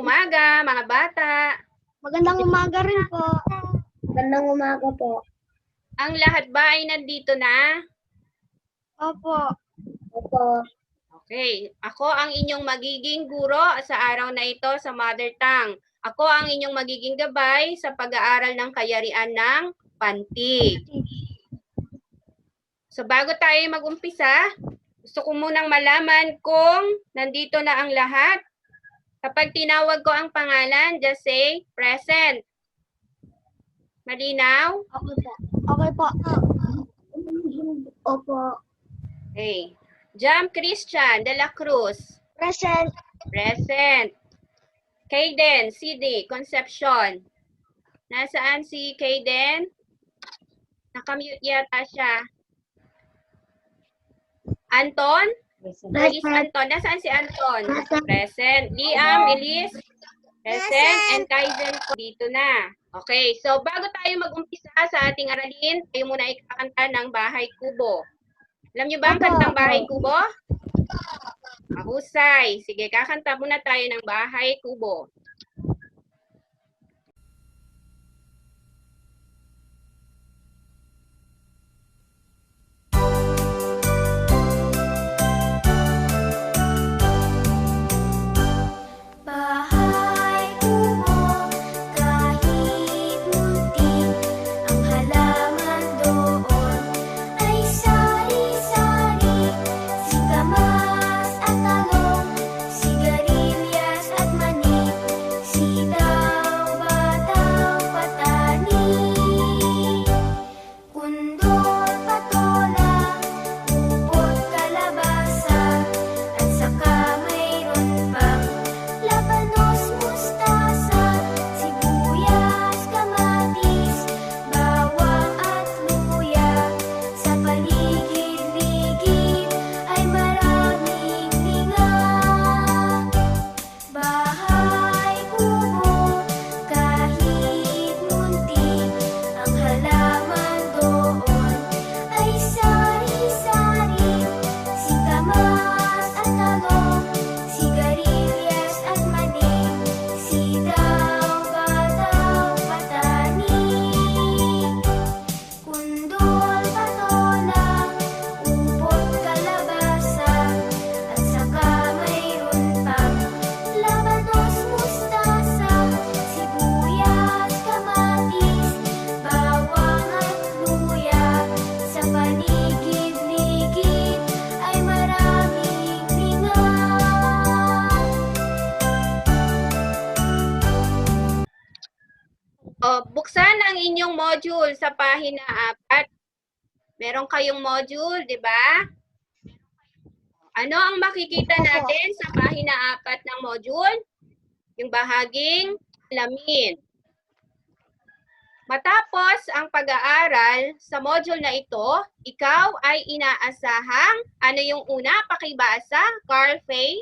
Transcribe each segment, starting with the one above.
umaga, mga bata. Magandang umaga rin po. Magandang umaga po. Ang lahat ba ay nandito na? Opo. Opo. Okay. Ako ang inyong magiging guro sa araw na ito sa Mother Tongue. Ako ang inyong magiging gabay sa pag-aaral ng kayarian ng pantig. So bago tayo mag-umpisa, gusto ko munang malaman kung nandito na ang lahat. Kapag tinawag ko ang pangalan, just say present. Malinaw? Okay po. Okay po. Opo. Okay. Jam Christian de la Cruz. Present. Present. Kayden, CD, Concepcion. Nasaan si Kayden? Nakamute yata siya. Anton? Elise Anton. Nasaan si Anton? Present. Liam, Elise? Present. And Kaizen po dito na. Okay. So, bago tayo mag-umpisa sa ating aralin, tayo muna ikakanta ng Bahay Kubo. Alam niyo ba ang kantang Bahay Kubo? Mahusay. Sige, kakanta muna tayo ng Bahay Kubo. Buksan ang inyong module sa pahina 4. Meron kayong module, di ba? Ano ang makikita natin sa pahina 4 ng module? Yung bahaging alamin. Matapos ang pag-aaral sa module na ito, ikaw ay inaasahang, ano yung una? Pakibasa, Carl Fay?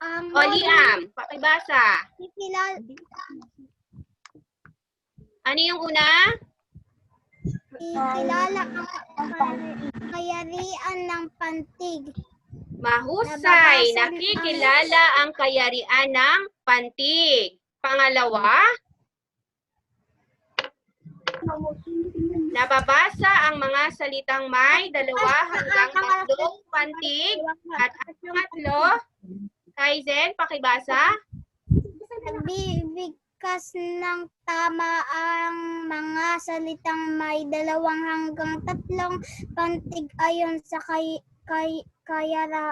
O Liam, pakibasa. Ano yung una? Kilala ang kayarian ng pantig. Mahusay, nakikilala ang kayarian ng pantig. Pangalawa, nababasa ang mga salitang may 2 hanggang 3 pantig. At ang pangatlo, Kaizen, pakibasa. Nagbibigkas ng tama ang mga salitang may 2 hanggang 3 pantig ayon sa kayarian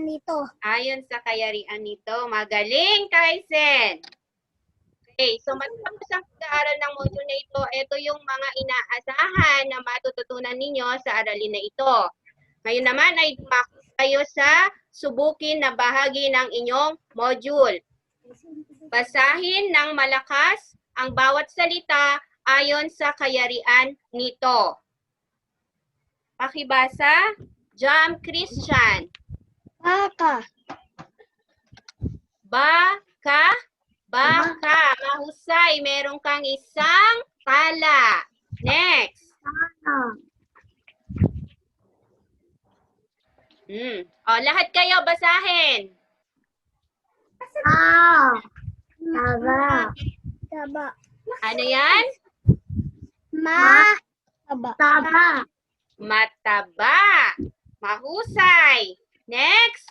nito. Ayon sa kayarian nito. Magaling, Kaizen. Okay, so matapos ang pag-aaral ng module na ito, ito yung mga inaasahan na matututunan ninyo sa aralin na ito. Ngayon naman ay dumako tayo sa subukin na bahagi ng inyong module. Basahin ng malakas ang bawat salita ayon sa kayarian nito. Pakibasa, Jam Christian. Baka. Baka. Baka. Mahusay. Meron kang isang tala. Next. O, lahat kayo basahin. Taba. Taba. Ano yan? Taba. Mataba. Mahusay. Next.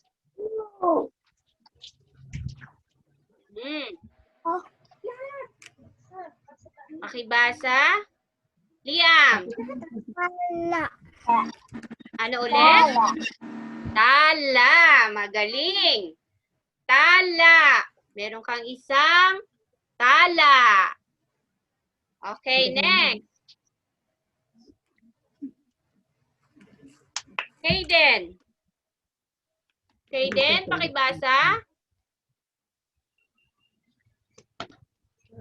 Pakibasa. Liam. Ano ulit? Tala. Magaling. Tala. Meron kang isang tala. Okay, next. Hayden. Hayden, pakibasa.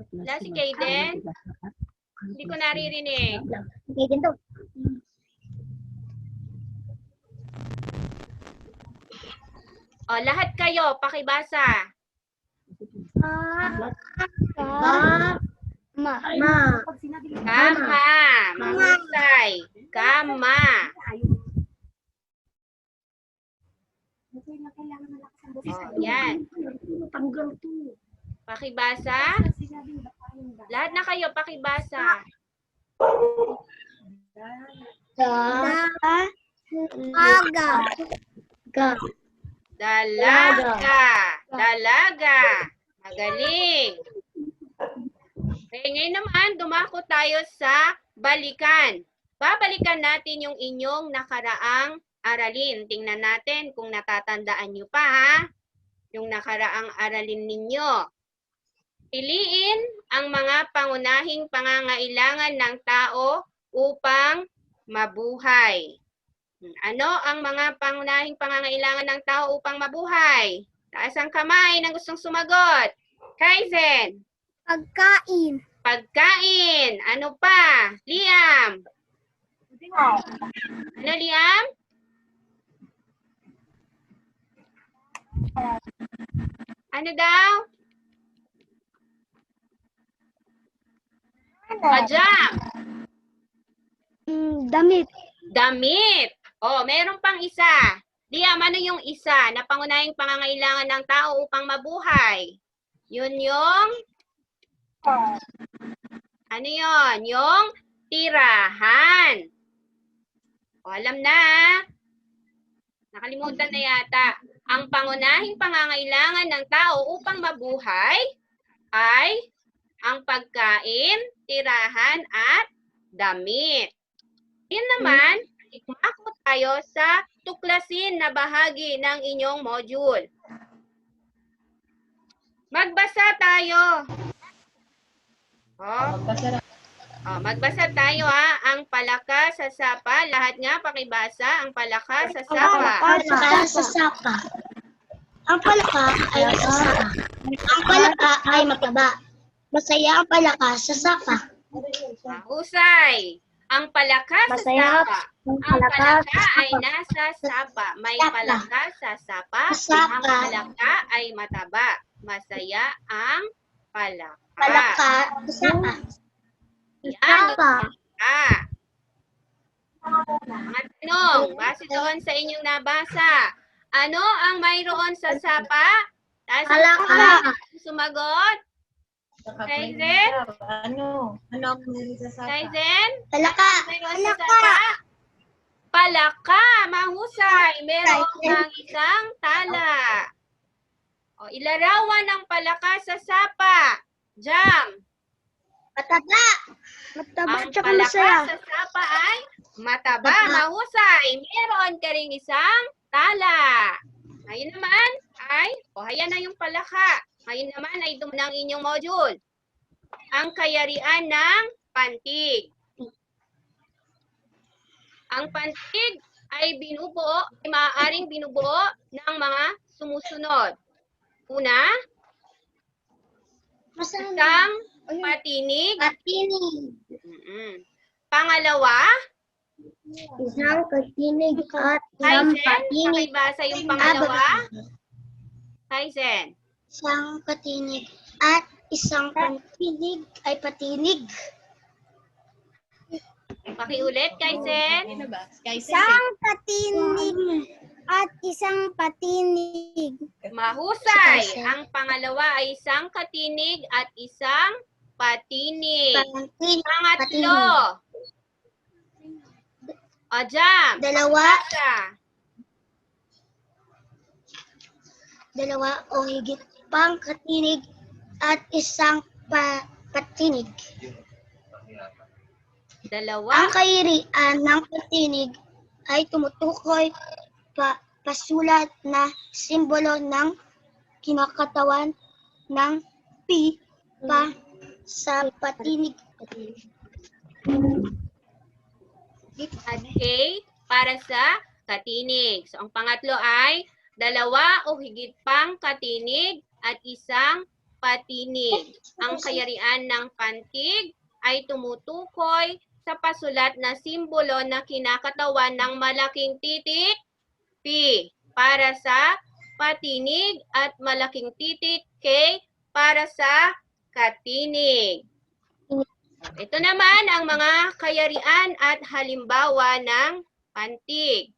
Wala si Hayden. Hindi ko naririnig. Hayden to. O, lahat kayo, pakibasa. Kama. Mahusay. Kama. O, yan. Pakibasa. Lahat na kayo, pakibasa. Dalaga. Dalaga. Magaling. Okay, ngayon naman, dumako tayo sa balikan. Babalikan natin yung inyong nakaraang aralin. Tingnan natin kung natatandaan nyo pa, ha? Yung nakaraang aralin ninyo. Piliin ang mga pangunahing pangangailangan ng tao upang mabuhay. Ano ang mga pangunahing pangangailangan ng tao upang mabuhay? Taas ang kamay na gustong sumagot. Kaizen. Pagkain. Pagkain. Ano pa? Liam. Ano, Liam? Ano daw? Jam. Damit. Damit. Oh, meron pang isa. Liam, ano yung isa na pangunahing pangangailangan ng tao upang mabuhay? Yun yung... Ano yun? Yung tirahan. O, alam na. Nakalimutan na yata. Ang pangunahing pangangailangan ng tao upang mabuhay ay ang pagkain, tirahan, at damit. Yun naman, ipako tayo sa tuklasin na bahagi ng inyong module. Magbasa tayo. Magbasa tayo, ha. Ang palaka sa sapa. Lahat nga pakibasa. Ang palaka sa sapa. Ang palaka ay masasaka. Ang palaka ay mataba. Masaya ang palaka sa sapa. Mahusay. Ang palaka sa sapa. Ang palaka ay nasa sapa. May palaka sa sapa. Ang palaka ay mataba. Masaya ang palaka. Palaka sa sapa. Yan. Mga tanong, base doon sa inyong nabasa. Ano ang mayroon sa sapa? Palaka. Sumagot? Kaizen? Ano ang meron sa sapa? Kaizen? Palaka. Mayroon sa sapa? Palaka. Mahusay. Meron ng isang tala. O, ilarawan ng palaka sa sapa. Jam. Mataba. Mataba Ang tsaka palaka masaya. sa sapa ay mataba. Mahusay. Meron ka ring isang tala. Ngayon naman ay, ayan na yung palaka. Ngayon naman ay ito na ang inyong module. Ang kayarian ng pantig. Ang pantig ay maaaring binubuo ng mga sumusunod. Una, isang patinig. Pangalawa, Isang katinig at Kaizen, isang patinig. pakibasa yung pangalawa. Kaizen. Isang katinig at isang patinig ay patinig. Pakiulit, Kaizen. Ano ba? Isang katinig at isang patinig. Mahusay. Ang pangalawa ay isang katinig at isang patinig. Pangatlo. O, Jam. Dalawa. Pagbasa. Dalawa o higit pang katinig at isang patinig. Dalawa. Ang kahirian ng patinig ay tumutukoy pasulat na simbolo ng kinakatawan ng P pa sa patinig. At K para sa katinig. So, ang pangatlo ay dalawa o higit pang katinig at isang patinig. Ang kayarian ng pantig ay tumutukoy sa pasulat na simbolo na kinakatawan ng malaking titik P para sa patinig at malaking titik K para sa katinig. Ito naman ang mga kayarian at halimbawa ng pantig.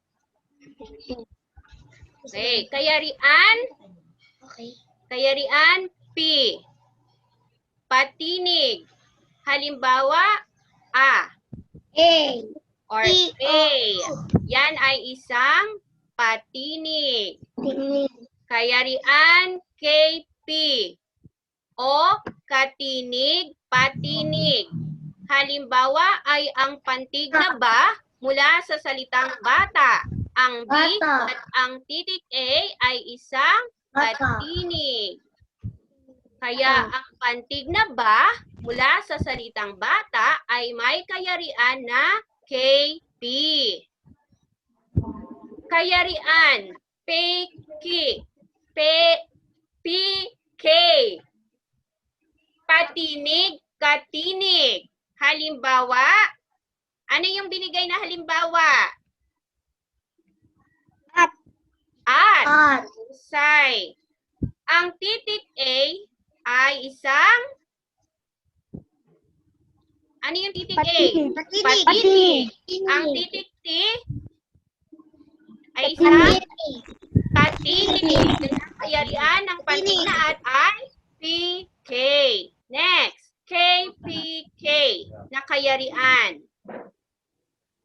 Okay, kayarian P. Patinig. Halimbawa, A or A. Yan ay isang patinig. Kayarian KP o katinig, patinig. Halimbawa ay ang pantig na ba mula sa salitang bata. Ang B at ang titik A ay isang patinig. Kaya ang pantig na ba mula sa salitang bata ay may kayarian na KP. Kayarian PK. Patinig, katinig. Halimbawa, ano yung binigay na halimbawa? At. Husay. Ang titik A ay isang, ano yung titik A? Patinig. Ang titik T ay isang patinig. Ang kayarian ng pantig na at ay PK. Next, KPK na kayarian.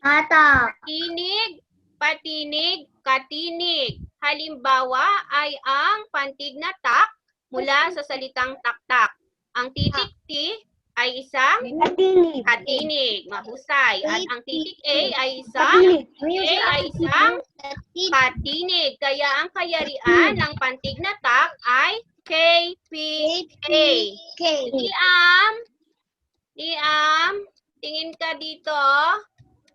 Patinig, patinig, katinig. Halimbawa ay ang pantig na tak mula sa salitang taktak. Ang titik T ay isang katinig. Mahusay. At ang titik A ay isang katinig. Kaya ang kayarian ng pantig na tak ay KPK. Liam, tingin ka dito.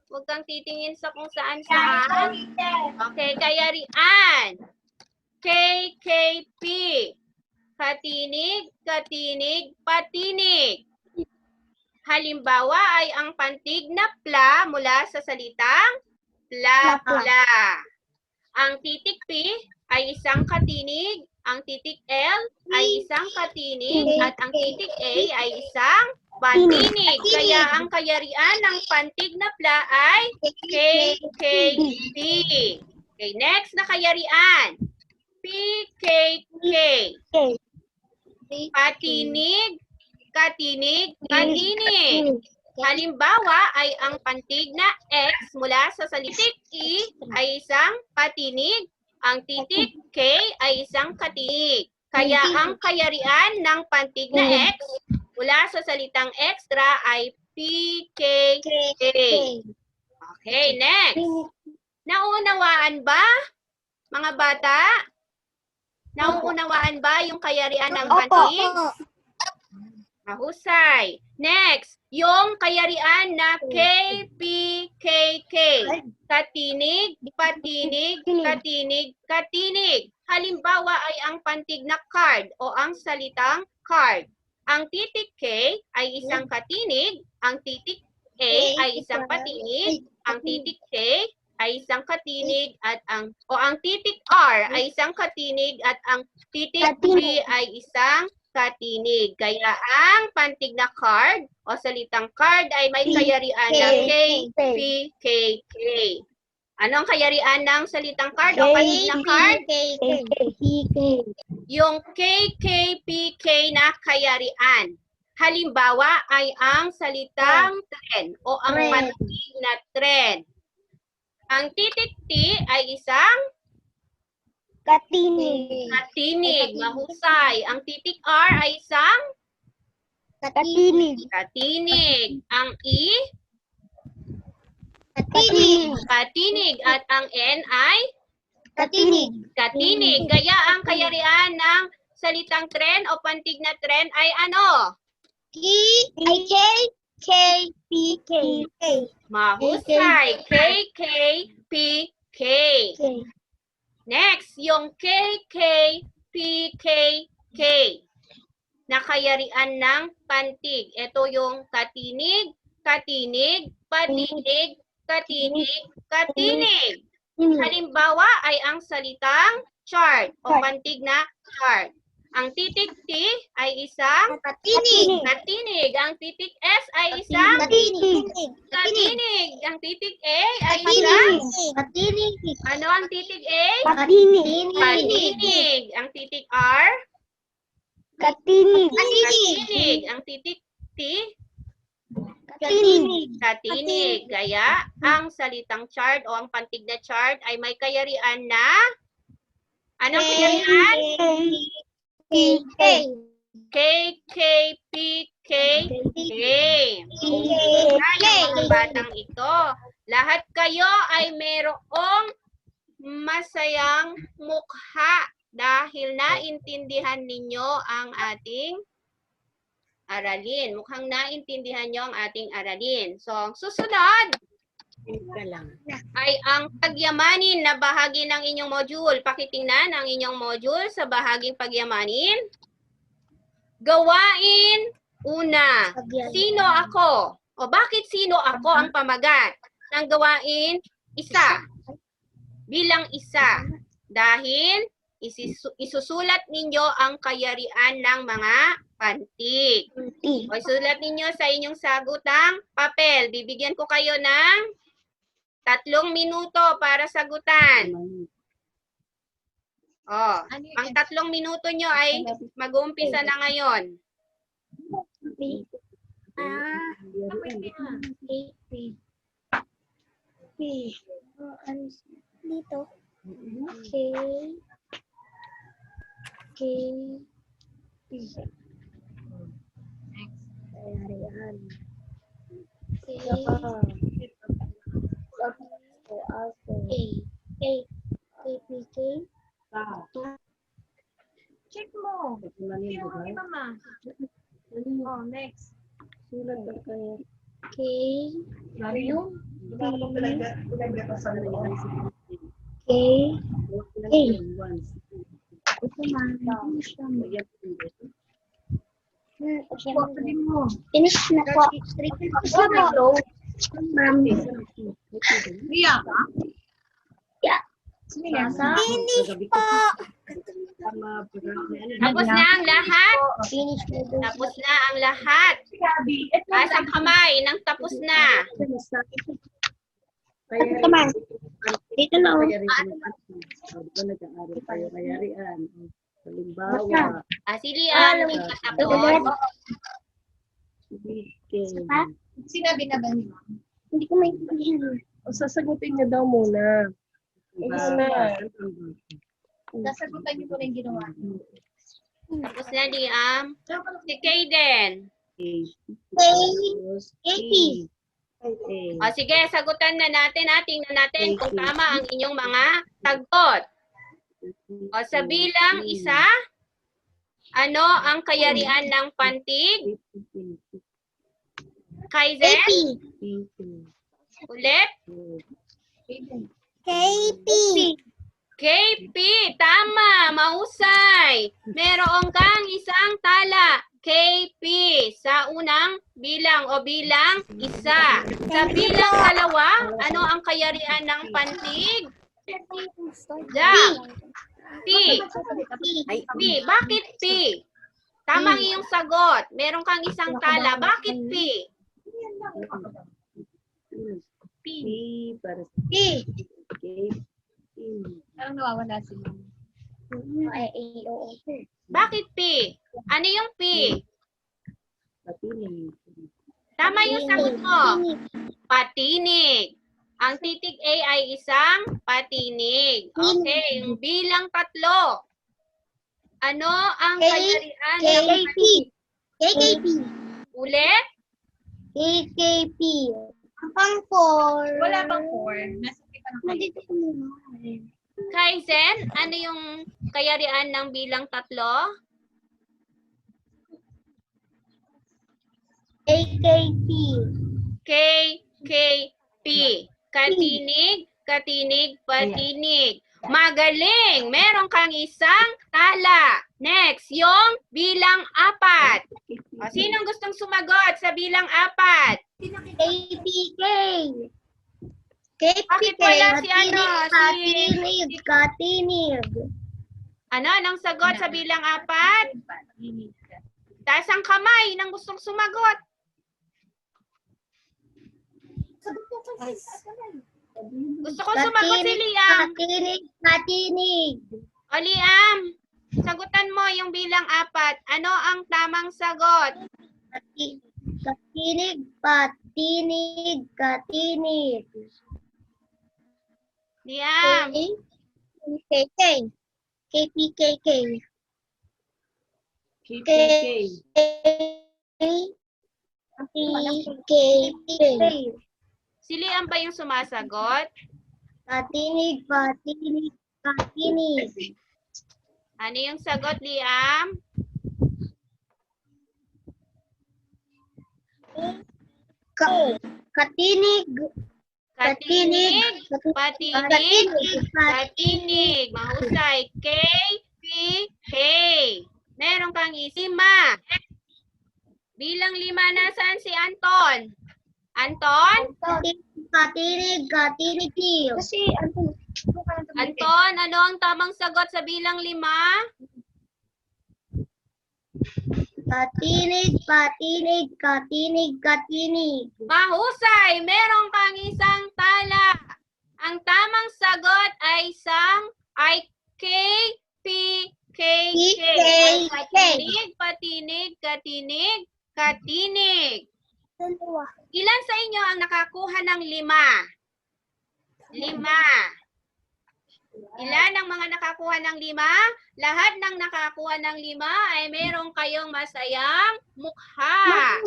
Huwag kang titingin sa kung saan-saan. Okay, kayarian. KKP. Katinig, katinig, patinig. Halimbawa ay ang pantig na pla mula sa salitang pla-pla. Ang titik P ay isang katinig, ang titik L ay isang katinig, at ang titik A ay isang patinig. Kaya ang kayarian ng pantig na pla ay KKP. Okay, next na kayarian. PKK. Patinig, katinig, katinig. Halimbawa ay ang pantig na X mula sa salitik E ay isang patinig, ang titik K ay isang katinig. Kaya ang kayarian ng pantig na X mula sa salitang extra ay PKK. Okay, next. Nauunawaan ba, mga bata? Nauunawaan ba yung kayarian ng pantig? Mahusay. Next, yung kayarian na KPKK. Katinig, patinig, katinig, katinig. Halimbawa ay ang pantig na card o ang salitang card. Ang titik K ay isang katinig, ang titik A ay isang patinig, ang titik K ay isang katinig at ang titik R ay isang katinig at ang titik P ay isang katinig. Kaya ang pantig na card o salitang card ay may kayarian na KPKK. Ano ang kayarian ng salitang card o pantig ng card? Yung KKPK na kayarian. Halimbawa ay ang salitang tren o ang Tren. pantig na tren. Ang titik T ay isang Katinig. katinig, mahusay. Ang titik R ay isang Katinig. katinig. Ang I, Katinig. katinig. At ang N ay Katinig. katinig. Kaya ang kayarian ng salitang tren o pantig na tren ay ano? K-K-P-K. Mahusay. KKPK. Next, yung KKPKK na kayarian ng pantig. Ito yung katinig, katinig, patinig, katinig, katinig. Halimbawa ay ang salitang chart o pantig na chart. Ang titik T ay isang Katinig. katinig. Ang titik S ay isang Katinig. katinig. Ang titik A ay isang Katinig. ano ang titik A? Katinig. Katinig. Ang titik R? Katinig. Katinig. Ang titik T? Katinig. Katinig. Kaya, ang salitang chart o ang pantig na chart ay may kayarian na anong kayarian? KKPK. Kaya mga batang ito, lahat kayo ay mayroong masayang mukha dahil naintindihan ninyo ang ating aralin. Mukhang naintindihan nyo ang ating aralin. So, ang susunod ay ang pagyamanin na bahagi ng inyong module. Pakitingnan ang inyong module sa bahaging pagyamanin. Gawain una. Sino ako? O bakit sino ako ang pamagat ng gawain isa? Bilang isa. Dahil isusulat ninyo ang kayarian ng mga pantig. O isulat ninyo sa inyong sagutang papel. Bibigyan ko kayo ng 3 minuto para sagutan. Oh, ang 3 minuto nyo ay mag-uumpisa na ngayon. Dito. K. Check mo. Sino kay mama? Oh, next. K. Ano? Finish na po. Ma'am. Ria ka? Yeah. Finish po. Tapos na ang lahat. Finish na po. Tapos na ang lahat. Taas ang kamay nang tapos na. Naman. Dito na. Si Lian, tapos. Sinabi na ba niyo? Hindi ko maintindihan. Sasagutin niya daw muna. Nasagutan niyo po na yung ginawa. Tapos na Liam. Si Kayden. Katie. O sige, sagutan na natin. Tingnan natin kung tama ang inyong mga sagot. O sa bilang isa, ano ang kayarian ng pantig? Kaizen? Katie. Ulit? Katie. KP, tama, mahusay. Meron kang isang tala, KP, sa unang bilang o bilang isa. Sa bilang dalawa, ano ang kayarian ng pantig? P. P. Bakit P? Tama ang iyong sagot. Meron kang isang tala. Bakit P? P para P. Parang nawawala sila. Bakit P? Ano yung P? Tama yung sagot mo. Patinig. Ang titig A ay isang patinig. Okay, yung bilang 3. Ano ang kayarian ng KKP. KKP. ulit? KKP. Pang 4. Wala bang 4? Nasa kita ng kayo. Nandito ko muna. Kaizen, ano yung kayarian ng bilang 3? KKP. KKP. Katinig, katinig, patinig. Magaling! Meron kang isang tala. Next, yung bilang 4. O, sinong gustong sumagot sa bilang 4? KPK. Bakit wala si ano? Katinig. Katinig. Ano? Anong sagot sa bilang 4? Taas ang kamay ng gustong sumagot. Gusto ko sumagot si Liam. Katinig. Katinig. O Liam, sagutan mo yung bilang 4. Ano ang tamang sagot? Katinig. Patinig. Katinig. Liam. KK. KPKK. KPKK. Si Liam ba yung sumasagot? Katinig. Patinig. Katinig. Ano yung sagot, Liam? Katinig. Katinig, patinig, katinig. Mahusay. K, P, K. Meron kang isima. Bilang 5, nasaan si Anton? Anton? Katinig. Katinig. Kasi Anton, ano ang tamang sagot sa bilang 5? Katinig. Patinig. Katinig. Katinig. Mahusay! Meron kang isang tala. Ang tamang sagot ay K, P, K, K. Katinig, patinig, katinig, katinig. Ilan sa inyo ang nakakuha ng 5? 5. Ilan ang mga nakakuha ng 5? Lahat ng nakakuha ng 5 ay meron kayong masayang mukha.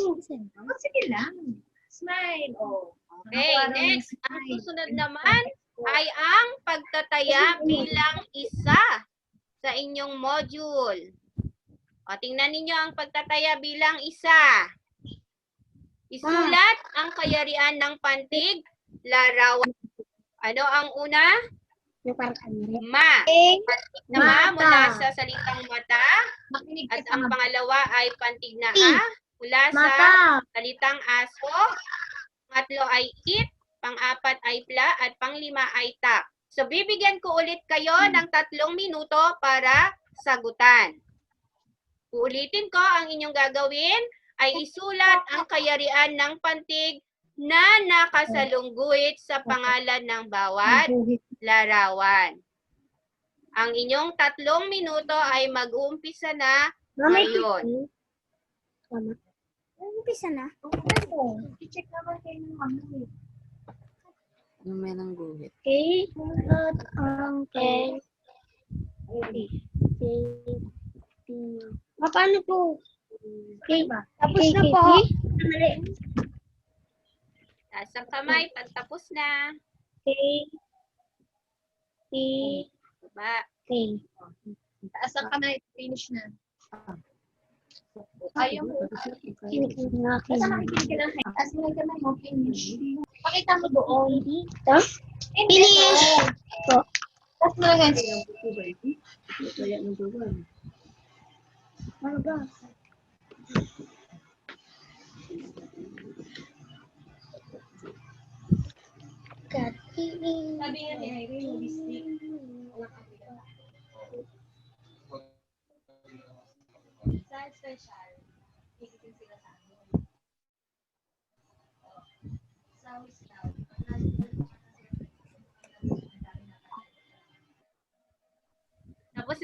Sige lang. Smile. Oh. Okay, next. Ang susunod naman ay ang pagtataya bilang 1 sa inyong module. O, tingnan ninyo ang pagtataya bilang 1. Isulat ang kayarian ng pantig, larawan. Ano ang una? Ma. Pantig na ma mula sa salitang mata. Makinig At ka ang sa pangalawa ay pantig na a mula sa Mata. salitang aso. Pangatlo ay it. Pang-4 ay pla. At pang-5 ay tak. So, bibigyan ko ulit kayo ng 3 minuto para sagutan. Uulitin ko, ang inyong gagawin ay isulat ang kayarian ng pantig na nakasalungguit sa pangalan ng bawat larawan. Ang inyong 3 minuto ay mag-uumpisa na ngayon. Umpisa na. I-check naman kayo ng mami. Yung may nang guhit. Okay. Ang K. Paano po? Okay. Tapos na po. Taas ang kamay pag tapos na. K. P. Baba. K. Taas ang kamay. Finish na. Ayaw mo. Kinikig na Basta makikinig ka lang. Taas mo lang kamay mo. Finish. Pakita mo doon. Finish. Taas mo lang. Kaya ng buwan. Ano ba? Katinig. Sabi nga ni Irene, listik. Sa special, ikitin sila sa amin. Sa wisdom,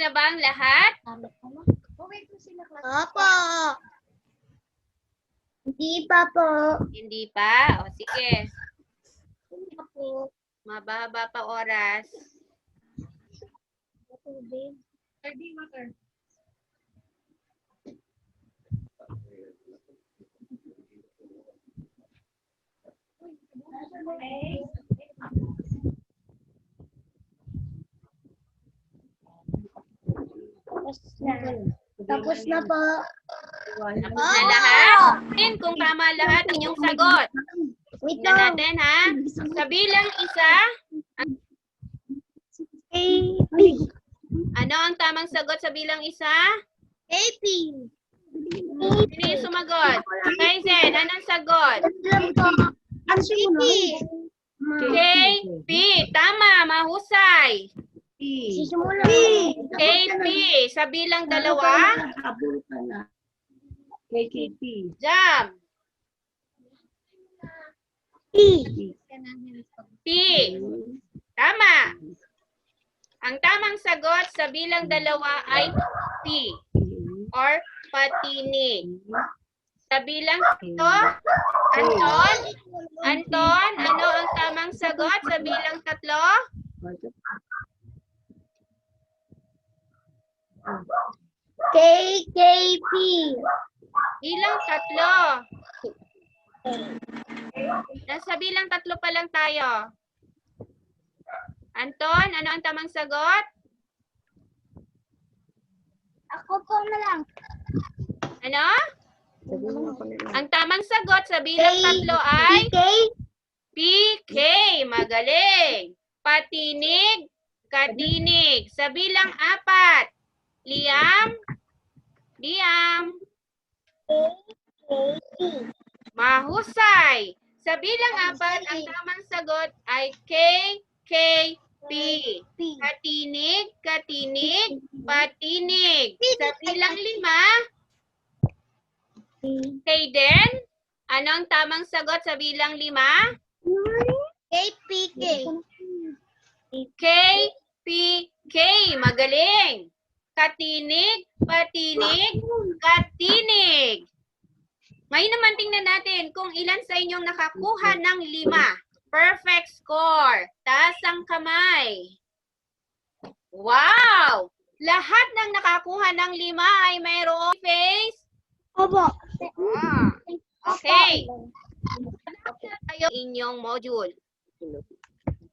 na ba ang lahat? Opo. Hindi pa po. Hindi pa? O sige. Hindi pa po. Mababa pa oras. Tapos na. Tapos na po. Tapos na lahat? Kung tama lahat inyong sagot. Wait Tignan lang. natin ha. Sa bilang isa, AP. ano ang tamang sagot sa bilang isa? AP. Sino yung sumagot? Kaizen, anong sagot? Alam po. Ang AP. KP. Tama, mahusay. Sisimula. KP. Sa bilang dalawa, Habol ka na. KKP. jam. P. P. Tama. Ang tamang sagot sa bilang dalawa ay P or patinig. Sa bilang ito, Anton? Anton, ano ang tamang sagot sa bilang tatlo? KKP. Bilang tatlo. Nasa bilang tatlo pa lang tayo. Anton, ano ang tamang sagot? Ako po na lang. Ano? Ang tamang sagot sa bilang tatlo ay PK. PK. Magaling. Patinig, katinig. Sa bilang apat. Liam. Liam. Mahusay. Sa bilang apat, ang tamang sagot ay KKP. Katinig, katinig, patinig. Sa bilang lima, Kayden, ano ang tamang sagot sa bilang lima? KPK. KPK. Magaling. Katinig, patinig, katinig. Ngayon naman tingnan natin kung ilan sa inyong nakakuha ng 5. Perfect score. Taas ang kamay. Wow! Lahat ng nakakuha ng 5 ay mayroong face. Opo. Ah, okay. Tayo inyong module.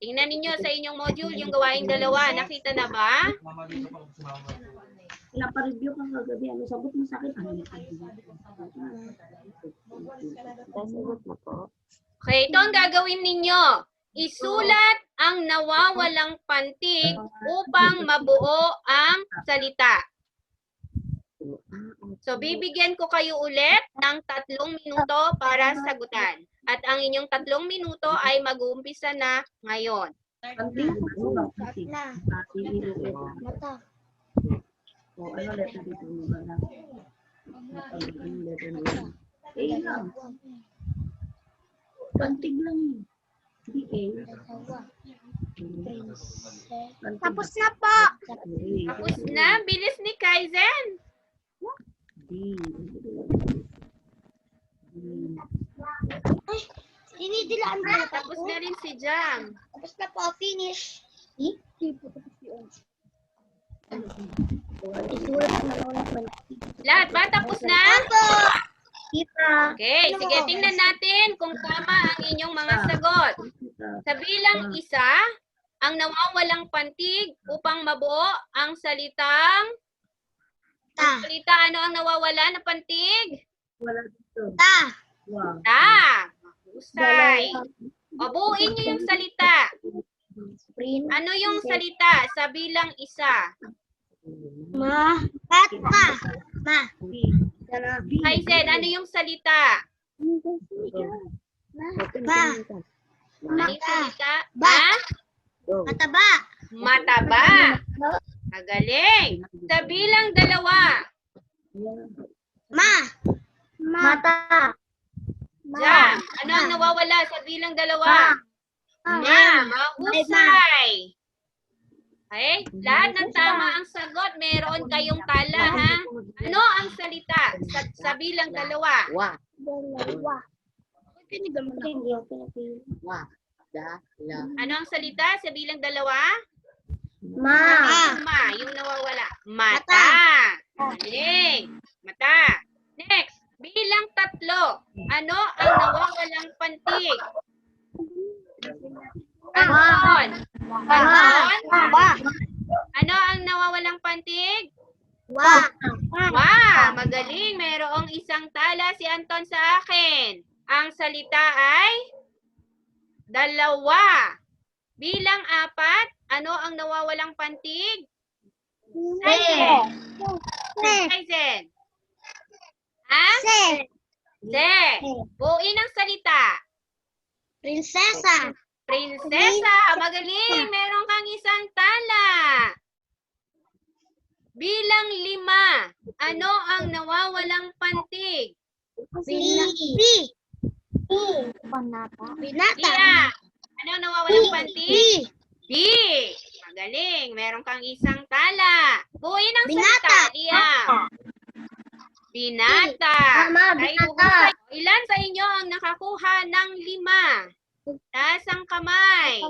Tingnan ninyo sa inyong module yung gawaing dalawa. Nakita na ba? Napareview ka kagabi. Ano sagot mo sa akin? Ano Okay, ito ang gagawin ninyo. Isulat ang nawawalang pantig upang mabuo ang salita. So, bibigyan ko kayo ulit ng 3 minuto para sagutan. At ang inyong 3 minuto ay mag-uumpisa na ngayon. Na. Mata. O, ano letter dito mo ba lang? Ano letter mo lang? A lang. Pantig lang yun. Hindi A. Tapos na po. Tapos na, bilis ni Kaizen. D. Dinidilaan na. Tapos na rin si Jam. Tapos na po. Finish. Lahat ba? Tapos na? Apo. Kita. Okay, sige, tingnan natin kung tama ang inyong mga sagot. Sa bilang isa, ang nawawalang pantig upang mabuo ang salitang... Ta. Salita, ano ang nawawala na pantig? Wala dito. Ta. Wow. Ta. Husay. O, buuin niyo yung salita. Ano yung salita sa bilang isa? Ma. Pat pa. Ma. Kaizen, ano yung salita? Ba. Ano yung salita? Ba. Ha? Mataba. Mataba. Magaling. Sa bilang dalawa. Ma. Mata. Jam. Ano ang nawawala sa bilang dalawa? Ma. Mahusay. Okay? Lahat ng tama ang sagot. Meron kayong tala, ha? Ano ang salita sa bilang dalawa? Wa. Dalawa. Wa. Dala. Ano ang salita sa bilang dalawa? Ma. Yung nawawala. Mata. Galing. Mata. Next, bilang 3. Ano ang nawawalang pantig? Anton. Anton. Ano ang nawawalang pantig? Wa. Wow, magaling. Mayroong isang tala si Anton sa akin. Ang salita ay dalawa. Bilang 4, ano ang nawawalang pantig? Tyson. Ha? Se. Buuin ang salita. Prinsesa. Prinsesa. Magaling. Meron kang isang tala. Bilang 5, ano ang nawawalang pantig? Binata. Iya. Ano ang nawawalang pantig? B. B. Magaling. Meron kang isang tala. Buuin ang Binata. salita. Iya. Binata. Tama, Ay, binata. uhusay. Ilan sa inyo ang nakakuha ng 5? Taas ang kamay.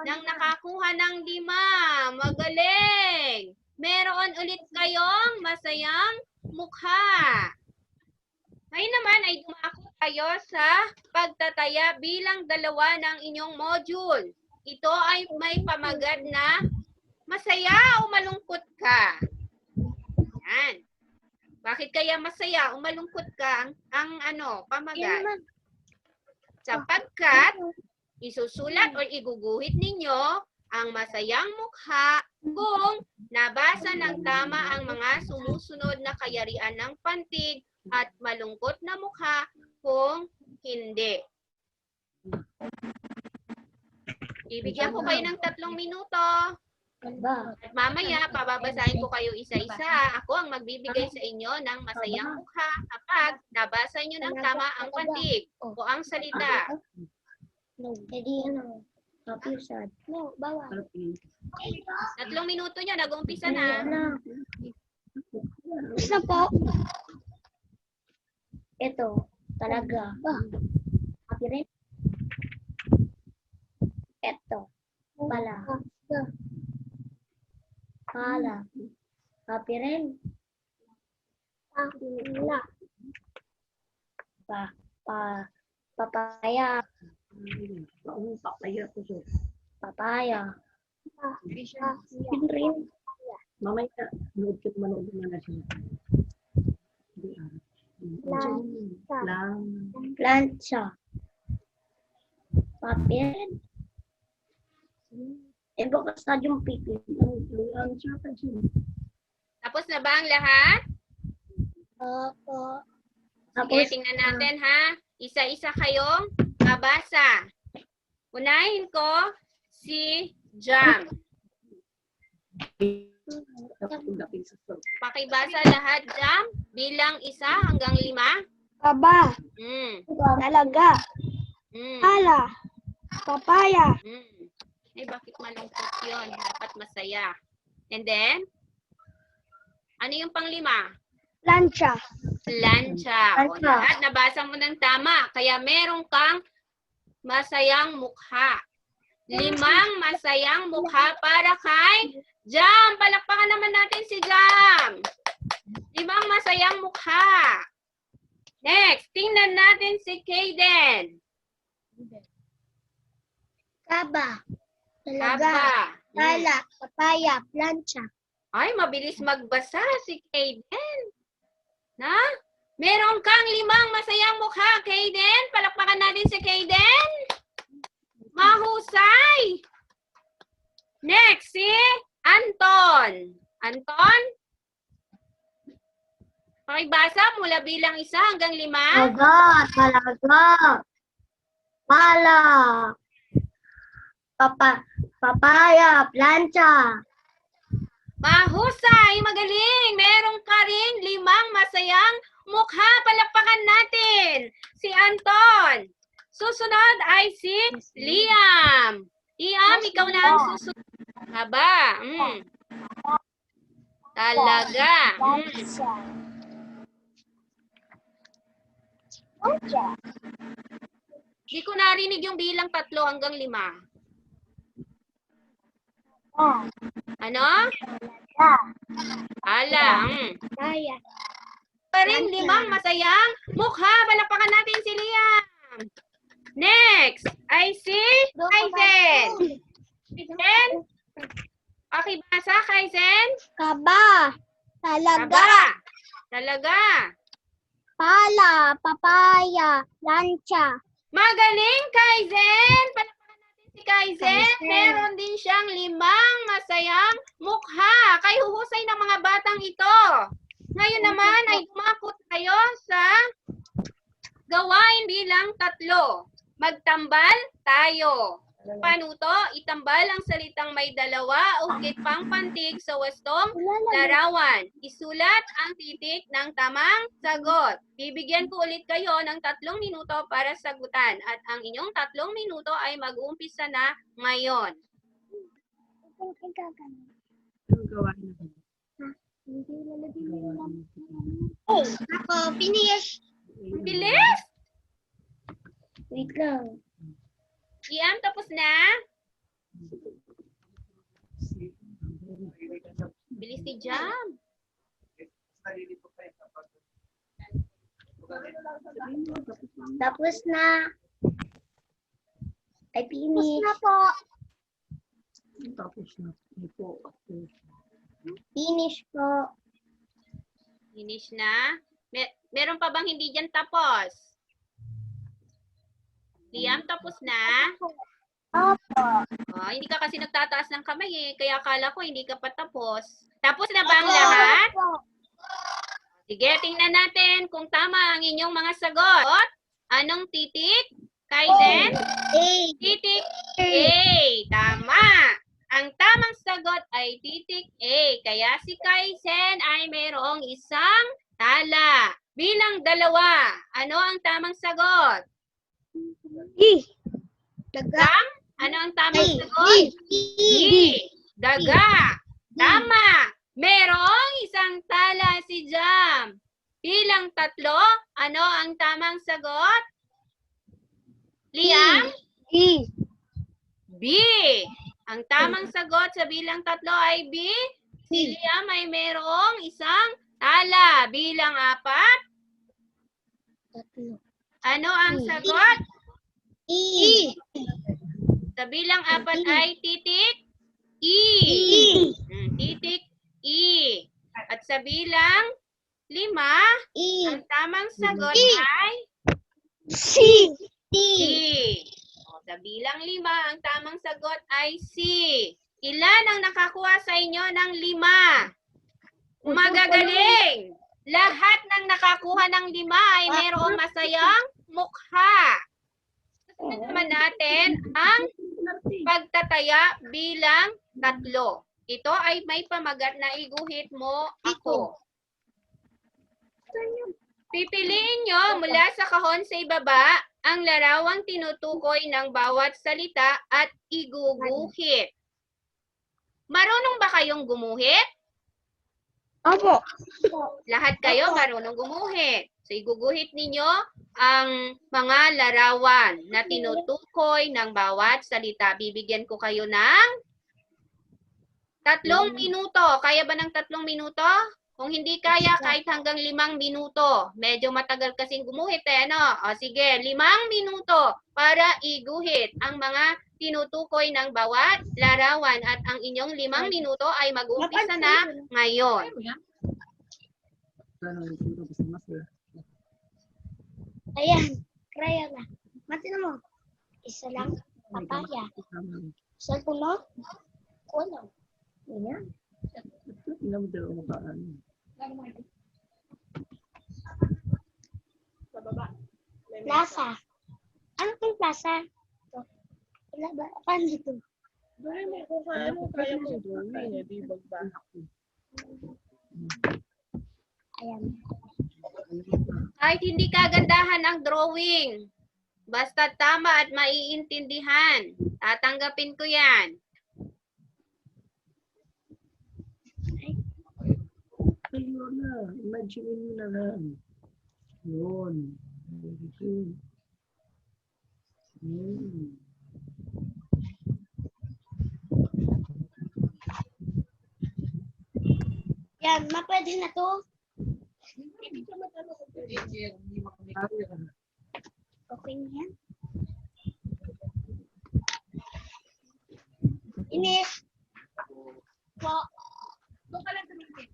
Nang nakakuha ng 5. Magaling. Meron ulit kayong masayang mukha. Ngayon naman ay dumako tayo sa pagtataya bilang 2 ng inyong module. Ito ay may pamagat na masaya o malungkot ka. Yan. Bakit kaya masaya o malungkot ka ang pamagat? Sapagkat isusulat o iguguhit ninyo ang masayang mukha kung nabasa ng tama ang mga sumusunod na kayarian ng pantig at malungkot na mukha kung hindi. Ibigyan ko kayo ng 3 minuto. At mamaya, pababasahin ko kayo isa-isa. Ako ang magbibigay sa inyo ng masayang mukha kapag nabasa nyo ng tama ang pantig o ang salita. Happy or sad? No, bawal. 3 minuto nyo, nag-umpisa na. Gusto po. Ito, talaga. Happy rin? Ito, pala. Pala. Happy rin? Wala. Papaya. Papaya ko siya. Papaya. Yun rin. Mamaya, nood ko manood na siya. Plancha. Papel. Bukas na yung pipi. Tapos na ba ang lahat? Opo. Sige, tingnan natin ha. Isa-isa kayong babasa. Unahin ko si Jam. Pakibasa lahat, Jam, bilang 1 hanggang 5. Baba. Talaga. Pala. Papaya. Eh, bakit malungkot yun? Dapat masaya. And then, ano yung pang-5? Plancha. Plancha. O, lahat nabasa mo ng tama. Kaya meron kang masayang mukha. 5 masayang mukha para kay Jam. Palakpakan naman natin si Jam. 5 masayang mukha. Next, tingnan natin si Kaden. Kaba. Talaga. Haba. Pala. Papaya. Plancha. Ay, mabilis magbasa si Kaden. Na? Meron kang 5 masayang mukha, Kaden. Palakpakan natin si Kaden. Mahusay. Next, si Anton. Anton? Pakibasa mula bilang 1 hanggang 5. Talaga. Pala. Papaya. Plancha. Mahusay, magaling. Meron ka rin 5 masayang mukha. Palakpakan natin si Anton. Susunod ay si Liam. Liam, ikaw na ang susunod. Haba. Talaga. Di ko narinig yung bilang 3 hanggang 5. Ano? Ala. Kaya. Pa rin 5 masayang mukha. Palakpakan natin si Liam. Next, I see Kaizen. Kaizen? Okay, basa Kaizen? Kaba. Talaga. Aba. Talaga. Pala. Papaya. Lancha. Magaling, Kaizen! Palakpakan natin si Kaizen. Kaizen. Meron din siyang 5 masayang mukha. Kay huhusay ng mga batang ito. Ngayon naman ay tumakot tayo sa gawain bilang 3. Magtambal tayo. Paano to? Itambal ang salitang may 2 o higit pang pantig sa wastong larawan. Isulat ang titik ng tamang sagot. Bibigyan ko ulit kayo ng 3 minuto para sagutan. At ang inyong 3 minuto ay mag-uumpisa na ngayon. Anong gawain natin? Ako, finish. Bilis! Wait lang. Iam, tapos na? Bilis si Jam. Tapos na. Ay, finish. Tapos na po. Tapos na. Ito. Finish po. Finish na. Meron pa bang hindi dyan tapos? Liam, tapos na? Opo. Oh, hindi ka kasi nagtataas ng kamay eh. Kaya akala ko hindi ka pa tapos. Tapos na ba ang lahat? Sige, tingnan natin kung tama ang inyong mga sagot. Anong titik? Kaizen? Titik A. Tama. Ang tamang sagot ay titik A. Kaya si Kaizen ay mayroong isang tala. Bilang 2. Ano ang tamang sagot? Daga. Ano ang tamang sagot? Daga. Tama. Merong isang tala si Jam. Bilang 3, ano ang tamang sagot? Liam? B. Ang tamang sagot sa bilang 3 ay B. Si Liam ay merong isang tala. Bilang 4, ano ang sagot? Sa bilang 4 ay titik E. Titik E. At sa bilang 5, ang tamang sagot ay C. Sa bilang 5, ang tamang sagot ay C. Ilan ang nakakuha sa inyo ng 5? Magagaling! Lahat ng nakakuha ng 5 ay mayroong masayang mukha. Susunod naman natin ang pagtataya bilang 3. Ito ay may pamagat na iguhit mo ako. Pipiliin nyo mula sa kahon sa ibaba ang larawang tinutukoy ng bawat salita at iguguhit. Marunong ba kayong gumuhit? Opo. Lahat kayo marunong gumuhit. So, iguguhit ninyo ang mga larawan na tinutukoy ng bawat salita. Bibigyan ko kayo ng 3 minuto. Kaya ba ng 3 minuto? Kung hindi kaya, kahit hanggang 5 minuto. Medyo matagal kasing gumuhit eh, no? O sige, 5 minuto para iguhit ang mga tinutukoy ng bawat larawan. At ang inyong 5 minuto ay mag-uumpisa na ngayon. Ayan. Kaya na. Matin mo. Isa lang. Papaya. Sa puno. Kuno. Ayan. Tingnan mo daw ang baan. Plaza. Ano pong plaza? Ito. Wala ba? Paano dito? Kaya mo drawing, di bagbahak ko. Ayan. Kahit hindi kagandahan ang drawing, basta tama at maiintindihan, tatanggapin ko yan. Lola. Imagine mo na lang. Yun. Very good. Yan, pwede na to. Okay na yan. Inis. Po. Doon ka lang tumingin.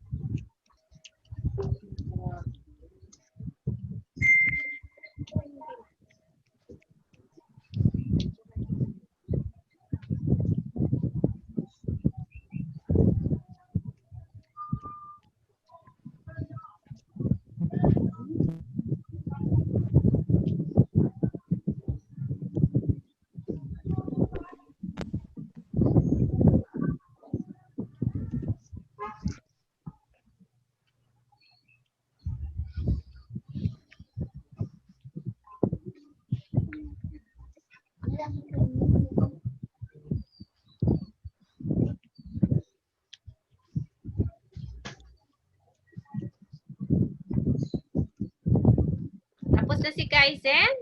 Tapos na si Kaizen?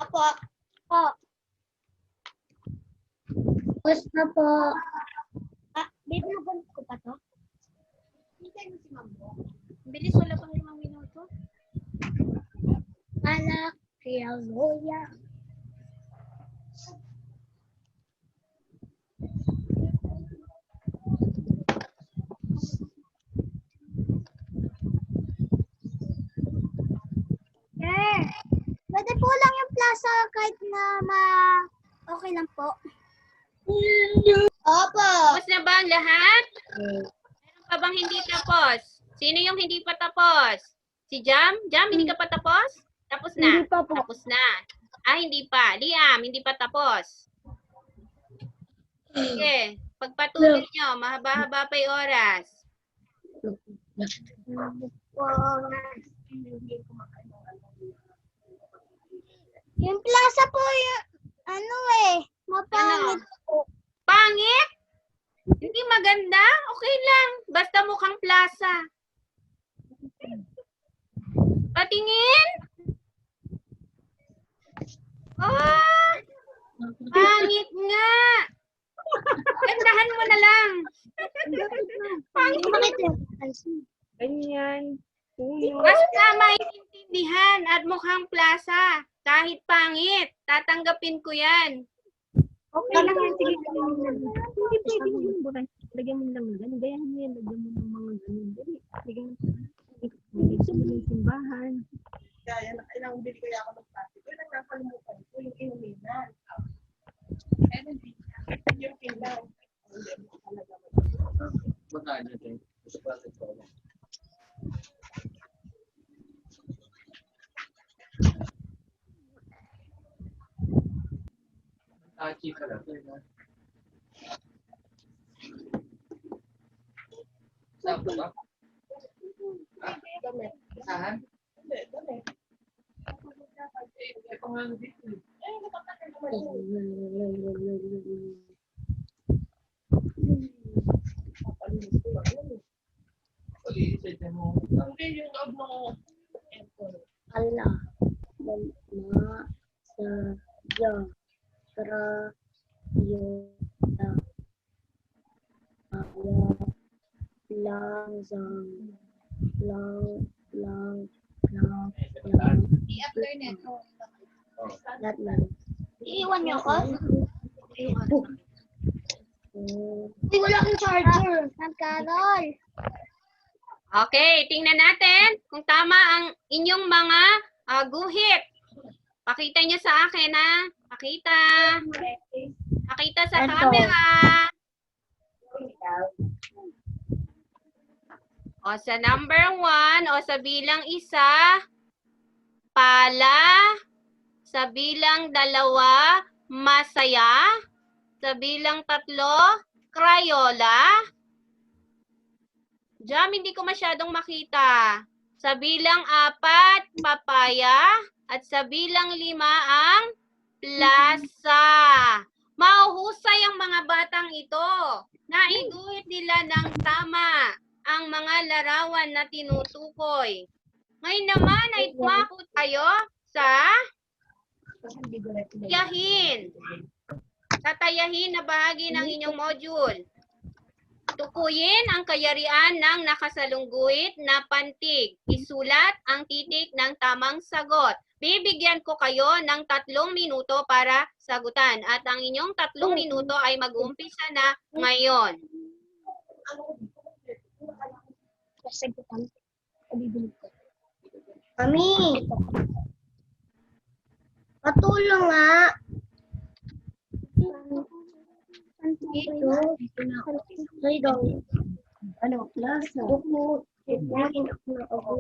Apo. Po. Tapos na po. Babe, nabalik ko pa to? Hintay mo si Mambo. Bilis, wala pang 5 minuto. Anak, kaya Loya. Pwede po lang yung plaza kahit na okay lang po. Opo. Tapos na ba ang lahat? Meron pa bang hindi tapos? Sino yung hindi pa tapos? Si Jam? Jam, hindi ka pa tapos? Tapos na? Hindi pa po. Tapos na. Hindi pa. Liam, hindi pa tapos. Sige, pagpatuloy nyo, mahaba-haba pa yung oras. Yung plaza po yung mapangit po. Pangit? Hindi maganda? Okay lang. Basta mukhang plaza. Patingin? Pangit nga. Gandahan mo na lang. Pangit. Ganyan. Basta maintindihan at mukhang plaza. Kahit pangit, tatanggapin ko yan. Okay lang yan. Sige, hindi pwede mo yung buray. Lagyan mo lang ng gano'n. Gayahin mo yan. Lagyan mo ng mga gano'n. Lagyan mo ng simbahan. Kaya ilang bili kaya ako mag-plastic. Yun ang nakalimutan ko, yung inuminan. Meron din siya. Yung pinang. Magkano din? Gusto ko natin ito. Tachi ka lang. Sakto ba? Saan? Hindi, dami. Ito nga dito. Napakatan naman yun. Papalinis ko lang yun. Pag-iisip mo. Hindi yung loob ng aircon. Ala. Mama. Sa. Ja. Tra. Yo. Ta. Awa. Lang. Zang. Lang. Lang. Lang. Lang. I-apply neto. Lahat lang. Iiwan niyo ako? Uy, wala akong charger. Nagkarol. Okay, tingnan natin kung tama ang inyong mga guhit. Pakita nyo sa akin, ha? Pakita. Pakita sa Ito. camera. O sa number 1, o sa bilang 1, pala. Sa bilang 2, masaya. Sa bilang 3, Crayola. Jam, hindi ko masyadong makita. Sa bilang 4, papaya. At sa bilang 5, ang plaza. Mahuhusay ang mga batang ito. Naiguhit nila ng tama. ang mga larawan na tinutukoy. Ngayon naman ay tumako tayo sa tayahin. Sa tayahin na bahagi ng inyong module. Tukuyin ang kayarian ng nakasalungguit na pantig. Isulat ang titik ng tamang sagot. Bibigyan ko kayo ng 3 minuto para sagutan. At ang inyong 3 minuto ay mag-uumpisa na ngayon. Kasagutan. Mami! Patulong nga! Ito. Ay, daw. Ano, klasa? Buko. Kumain ako na ako.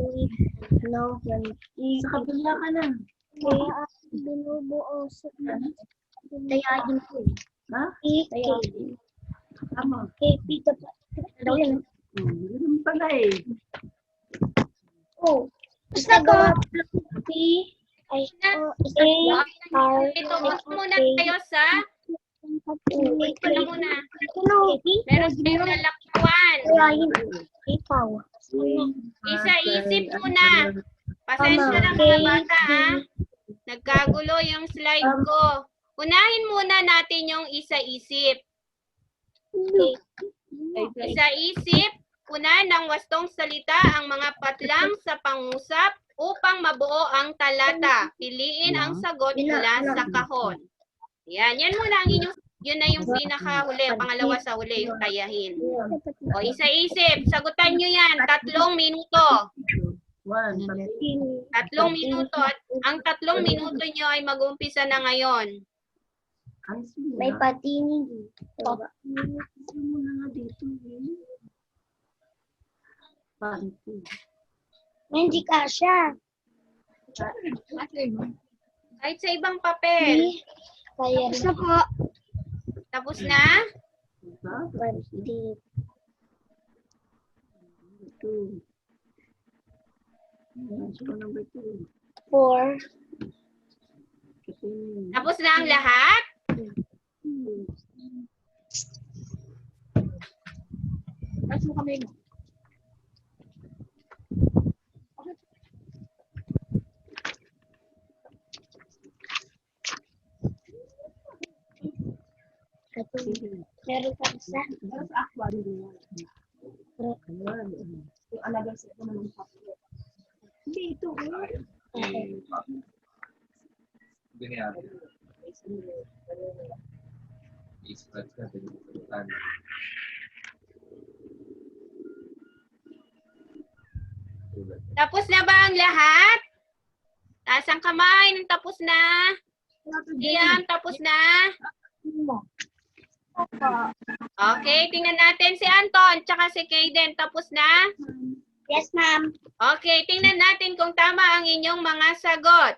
Sa kabila ka na. Binubuo sa tayahin ko. Ha? Tayahin. Tama. Pita pa. Daw yan. Ganun pala eh. Oh. Basta ko. P. I. O. A. R. Ito muna kayo sa ito na muna. Meron kayong lalakwan. Tayahin. Ikaw. Isa-isip muna. Pasensya na mga bata, ha? Nagkagulo yung slide ko. Unahin muna natin yung isa-isip. Isa-isip, una ng wastong salita ang mga patlang sa pangusap upang mabuo ang talata. Piliin ang sagot mula sa kahon. Yan muna ang inyong, yun na yung pinakahuli, pangalawa sa huli, yung tayahin. O, isa-isip, sagutan nyo yan, 3 minuto. 3 minuto. At ang 3 minuto nyo ay mag-umpisa na ngayon. May patinig. Hindi ka siya. Kahit sa ibang papel. Kaya na po. Tapos na? Pati. Four. Tapos na ang lahat? Mas mo kami. Meron ka isa. Pero sa aquarium yun. Yung alaga sa ito naman sa hindi ito. Ganyan. I-spread ka din. Tapos na ba ang lahat? Taas ang kamay nung tapos na. Iyan, tapos na. Okay, tingnan natin si Anton tsaka si Kayden. Tapos na? Yes, ma'am. Okay, tingnan natin kung tama ang inyong mga sagot.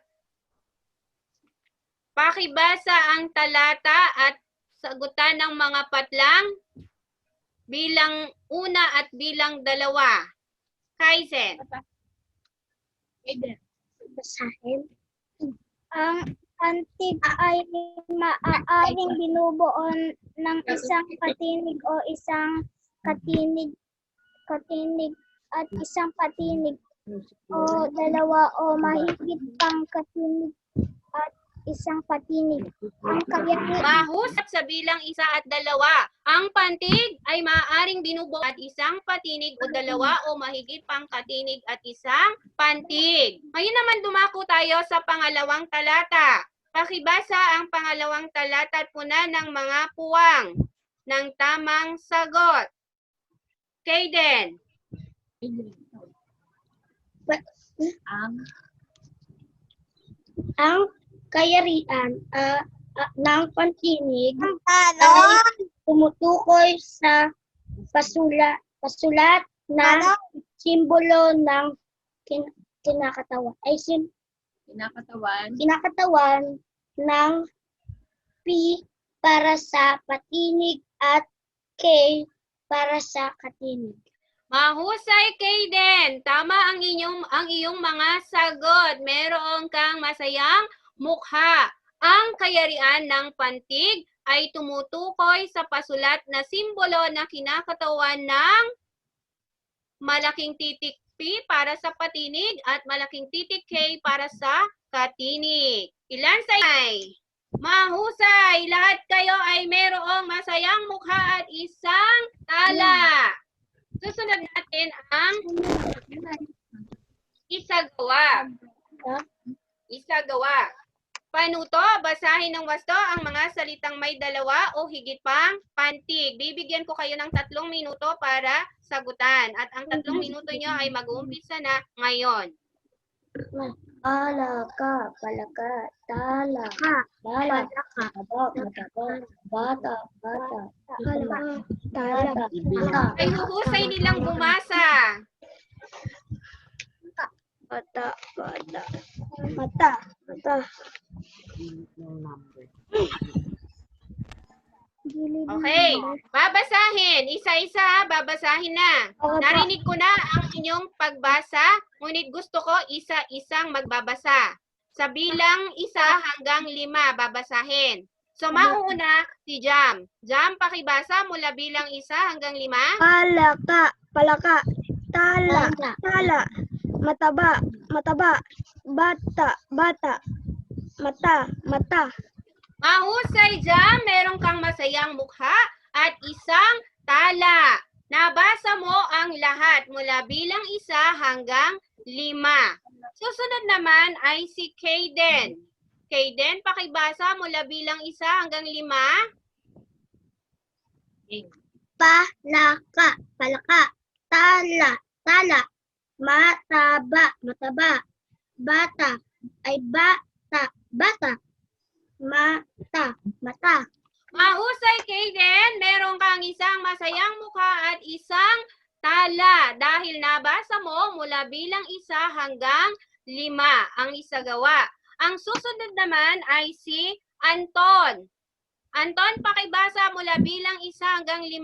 Pakibasa ang talata at sagutan ng mga patlang bilang 1 at bilang 2. Kaizen. Basahin. Ang antig ay maaaring binubuo ng isang patinig o isang katinig at isang patinig o dalawa o mahigit pang katinig at isang patinig. Ang kayarian Mahusap sa bilang 1 at 2. Ang pantig ay maaaring binubuo at isang patinig o 2 o mahigit pang katinig at isang pantig. Ngayon naman dumako tayo sa pangalawang talata. Pakibasa ang pangalawang talata at puna ng mga puwang ng tamang sagot. Kayden. ang kayarian ng pantinig ay tumutukoy sa pasulat na simbolo ng kinakatawan ng P para sa patinig at K para sa katinig. Mahusay, Kayden. Tama ang iyong mga sagot. Meron kang masayang mukha. Ang kayarian ng pantig ay tumutukoy sa pasulat na simbolo na kinakatawan ng malaking titik P para sa patinig at malaking titik K para sa katinig. Ilan sa ay? Mahusay! Lahat kayo ay mayroong masayang mukha at isang tala. Susunod natin ang isagawa. Isagawa. Panuto, basahin ng wasto ang mga salitang may dalawa o higit pang pantig. Bibigyan ko kayo ng 3 minuto para sagutan. At ang 3 minuto nyo ay mag-uumpisa na ngayon. Palaka, palaka, tala, bala, mataba, mataba, bata, bata, palaka, tala, bata, Ay huhusay nilang bumasa. bata, bata, mata, mata. Okay, babasahin. Isa-isa, babasahin na. Narinig ko na ang inyong pagbasa, ngunit gusto ko isa-isang magbabasa. Sa bilang 1 hanggang 5, babasahin. So, mauuna si Jam. Jam, pakibasa mula bilang 1 hanggang 5. Palaka, palaka, tala, tala, mataba, mataba, bata, bata, mata, mata. Mahusay, Jam. Meron kang masayang mukha at isang tala. Nabasa mo ang lahat mula bilang 1 hanggang 5. Susunod naman ay si Kayden. Kayden, pakibasa mula bilang 1 hanggang 5. Palaka, palaka, tala, tala, mataba, mataba, bata, ay bata, bata, mata, mata. Mahusay, Kayden. Meron kang isang masayang mukha at isang tala dahil nabasa mo mula bilang 1 hanggang 5 ang isagawa. Ang susunod naman ay si Anton. Anton, pakibasa mula bilang 1 hanggang 5.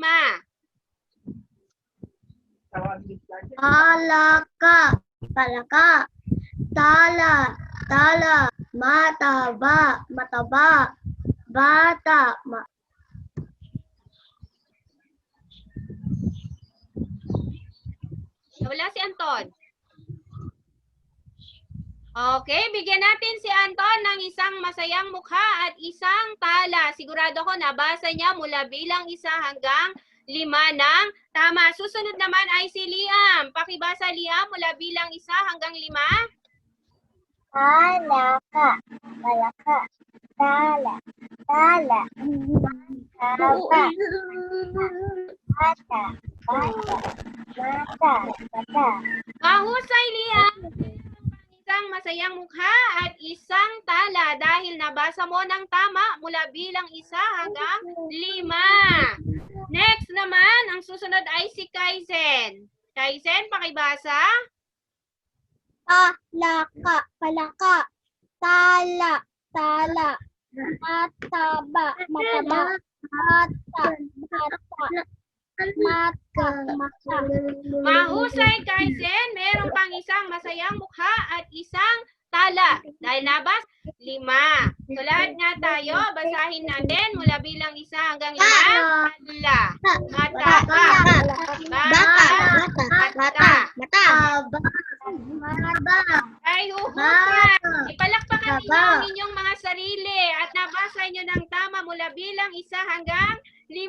Palaka, palaka, tala, tala, mataba, mataba, bata, Wala si Anton. Okay, bigyan natin si Anton ng isang masayang mukha at isang tala. Sigurado ko nabasa niya mula bilang 1 hanggang 5 ng tama. Susunod naman ay si Liam. Pakibasa, Liam, mula bilang 1 hanggang 5. palaka, palaka, tala, tala, mataba, bata, bata, mata, mata. Mahusay, Liam. Isang masayang mukha at isang tala dahil nabasa mo ng tama mula bilang 1 hanggang 5. Next naman, ang susunod ay si Kaizen. Kaizen, pakibasa. Palaka, palaka, tala, tala, mataba, mataba, bata, bata, mata, mata. Mahusay, Kaizen. Meron pang isang masayang mukha at isang tala. Dahil nabas, 5. So, lahat nga tayo, basahin natin mula bilang 1 hanggang 5. Tala. Mata. Ay, huhusay. Ipalakpakan ninyo ang inyong mga sarili at nabasa nyo ng tama mula bilang 1 hanggang 5.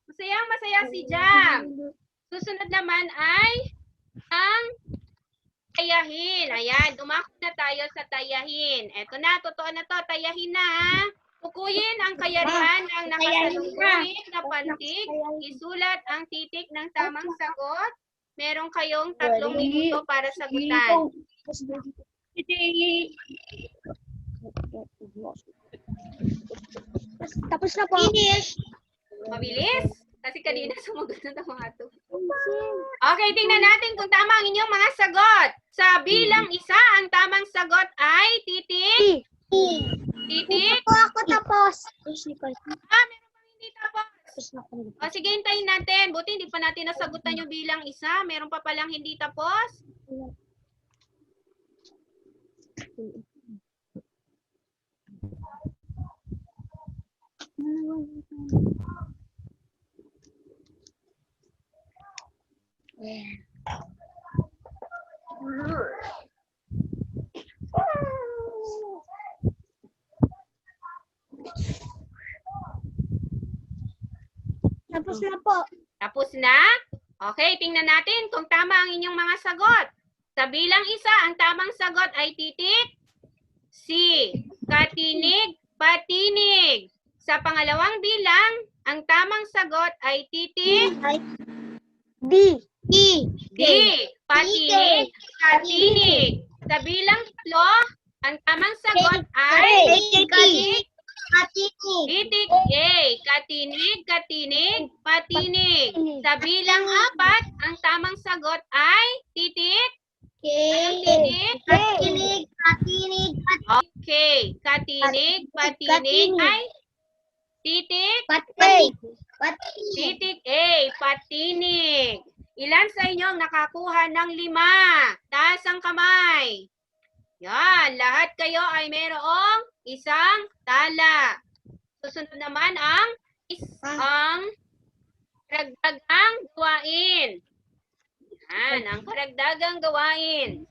Masayang-masaya si Jam. Susunod naman ay ang tayahin. Ayan, dumako na tayo sa tayahin. Eto na, totoo na to. Tayahin na, ha? Tukuyin ang kayarihan ng nakasalungkulit na pantig. Isulat ang titik ng tamang sagot. Meron kayong 3 minuto para sagutan. Tapos na po. Finish. Mabilis? Kasi kanina sumagot na mga to. Okay, tingnan natin kung tama ang inyong mga sagot. Sa bilang 1, ang tamang sagot ay titik. Titik. Ako tapos. Meron pang hindi tapos. O, sige, hintayin natin. Buti hindi pa natin nasagutan yung bilang 1. Meron pa palang hindi tapos. Tapos na po. Tapos na? Okay, tingnan natin kung tama ang inyong mga sagot. Sa bilang isa, ang tamang sagot ay titik C. Katinig, patinig. Sa pangalawang bilang, ang tamang sagot ay titik D. E. D. Patinig, katinig. Sa bilang tatlo, ang tamang sagot ay Katinig. Katinig. titik A. Katinig, katinig, patinig. Sa bilang apat, ang tamang sagot ay titik. Anong titik? Katinig. Katinig. Okay. Katinig, patinig ay titik. Katinig. Katinig. Titik A. Patinig. Ilan sa inyong nakakuha ng 5? Taas ang kamay. Yan. Lahat kayo ay mayroong isang tala. Susunod naman ang isang karagdagang gawain. Yan. Ang karagdagang gawain.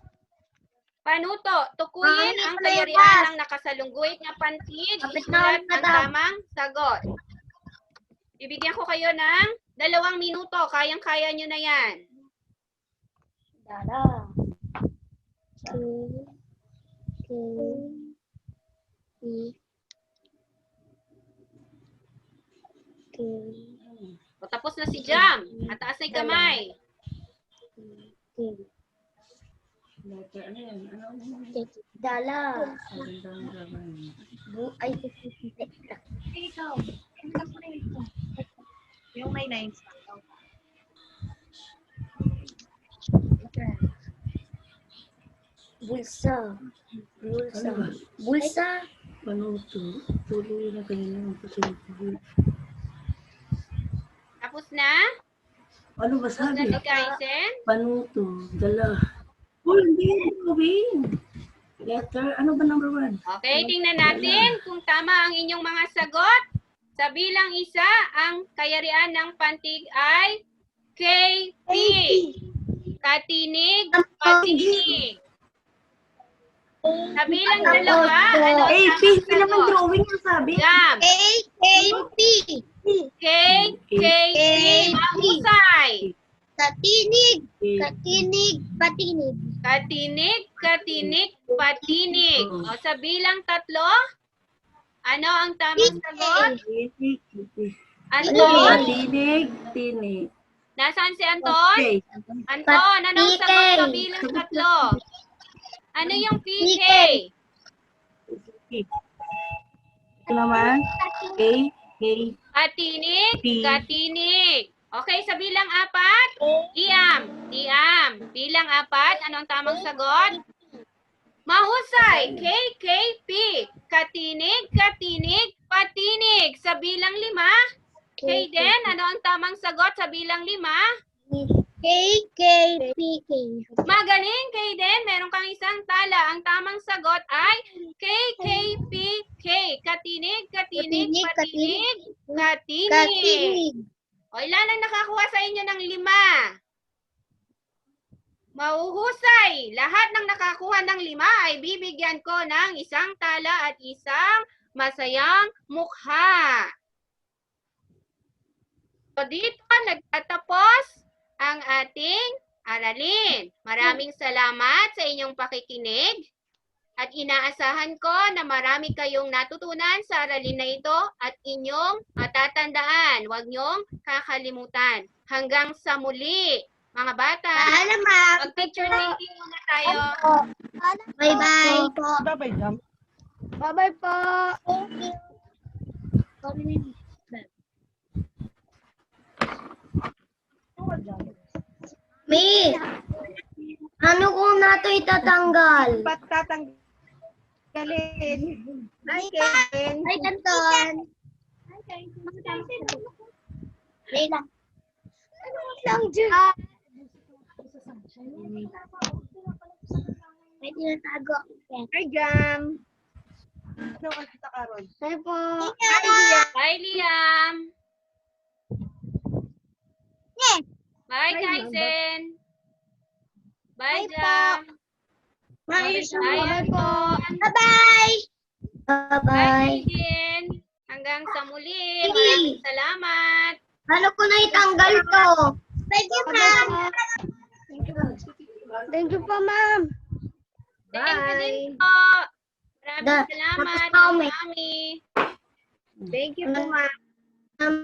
Panuto, tukuyin ang kayarihan ng nakasalungguit na pantig. Isulat ang tamang sagot. Bibigyan ko kayo ng 2 minuto. Kayang-kaya nyo na yan. Dada. O, tapos na si Jam. Mataas na yung kamay. Dala. Ay, Ikaw. Yung may 9 sa bulsa. Bulsa. Bulsa. Panuto. Tuloy na kayo ng pasunod. Tapos na? Ano ba Tapos na sabi? si Kaisen? Panuto. Dala. Oh, hindi. Gawin. Letter. Ano ba number 1? Okay, tingnan natin kung tama ang inyong mga sagot. Sa bilang isa, ang kayarian ng pantig ay KP. Katinig, patinig. Sa bilang dalawa, ano ang Eh, tamang P naman sagot? drawing yung sabi. Jam. KKP. KP. Mahusay. Katinig. Katinig. Patinig. Katinig, katinig, patinig. O, sa bilang 3, ano ang tamang sagot? Anton? Tinig. Nasaan si Anton? Okay. Anton, anong PK. sagot sa bilang 3? Ano yung PK? Ito naman. A, A, Katinig, P. katinig. Okay, sa bilang 4, Iam. Iam. Bilang 4, anong tamang sagot? Mahusay. KKP. Katinig, katinig, patinig. Sa bilang 5, Hayden, ano ang tamang sagot sa bilang 5? KKPK. Magaling, Hayden. Meron kang isang tala. Ang tamang sagot ay KKPK. Katinig, katinig, Katinig, patinig, katinig. Katinig. O, ilan ang nakakuha sa inyo ng 5? Mauhusay. Lahat ng nakakuha ng 5 ay bibigyan ko ng isang tala at isang masayang mukha. So, dito nagtatapos ang ating aralin. Maraming salamat sa inyong pakikinig at inaasahan ko na marami kayong natutunan sa aralin na ito at inyong matatandaan. Huwag niyong kakalimutan. Hanggang sa muli, mga bata. Paalam, ma'am. Mag-picture taking muna tayo. Bye-bye po. Bye-bye, Jam. Bye-bye po. Thank you. Mi, ano kung nato itatanggal? Ba't tatanggalin? Hi, Kevin. Ay, Anton. Wait lang. Ano lang dyan? May tinatago. Hi, Jam. Ano ka sa Carol? Hi po. Bye, Liam. Bye, Kaisen. Bye, Jam. Bye Bye, Anton. Bye-bye. Bye, Bye-bye. Aiden. Hanggang sa muli. Maraming salamat. Paano ko na itanggal to? Thank you, ma'am. Thank you po, ma'am. Thank you din Bye. po. Maraming Da- salamat, tapos comment. Mami. Thank you po, ma'am. Ma'am,